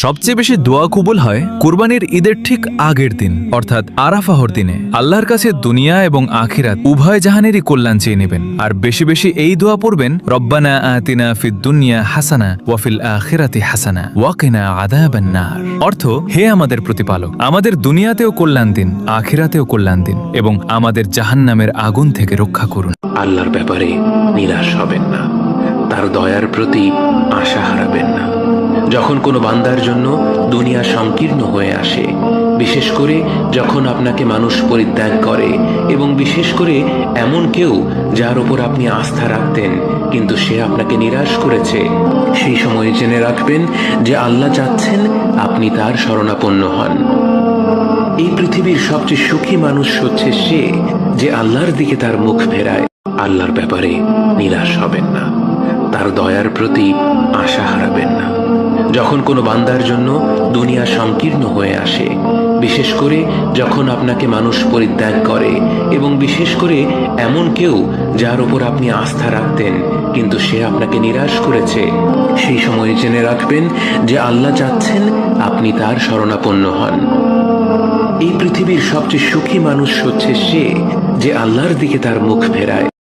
সবচেয়ে বেশি দোয়া কবুল হয় কুরবানির ঈদের ঠিক আগের দিন অর্থাৎ আরাফাহর দিনে। আল্লাহর কাছে দুনিয়া এবং আখিরাত উভয় জাহানেরই কল্যাণ চেয়ে নেবেন আর বেশি বেশি এই দোয়া পড়বেন, রব্বানা আতিনা ফিদ দুনিয়া হাসানা ওয়া ফিল আখিরাতি হাসানা ওয়া কিনা আযাবান নার। অর্থ, হে আমাদের প্রতিপালক, আমাদের দুনিয়াতেও কল্যাণ দিন, আখিরাতেও কল্যাণ দিন এবং আমাদের জাহান্নামের আগুন থেকে রক্ষা করুন। আল্লাহর ব্যাপারে নিরাশ হবেন না, তার দয়ার প্রতি আশা হারাবেন না। যখন কোনো বান্দার জন্য দুনিয়া সংকীর্ণ হয়ে আসে, বিশেষ করে যখন আপনাকে মানুষ পরিত্যাগ করে এবং বিশেষ করে এমন কেউ যার উপর আপনি আস্থা রাখতেন কিন্তু সে আপনাকে নিরাশ করেছে, সেই সময়ে জেনে রাখবেন যে আল্লাহ চাচ্ছেন আপনি তার শরণাপন্ন হন। এই পৃথিবীর সবচেয়ে সুখী মানুষ হচ্ছে সে যে আল্লাহর দিকে তার মুখ ফেরায়। আল্লাহর ব্যাপারে নিরাশ হবেন না, তার দয়ার প্রতি আশা হারাবেন না। যখন কোনো বান্দার জন্য দুনিয়া সংকীর্ণ হয়ে আসে, বিশেষ করে যখন আপনাকে মানুষ পরিত্যাগ করে এবং বিশেষ করে এমন কেউ যার উপর আপনি আস্থা রাখতেন কিন্তু সে আপনাকে নিরাশ করেছে, সেই সময়ে জেনে রাখবেন যে আল্লাহ চাচ্ছেন আপনি তার শরণাপন্ন হন। এই পৃথিবীর সবচেয়ে সুখী মানুষ হচ্ছে সে যে আল্লাহর দিকে তার মুখ ফেরায়।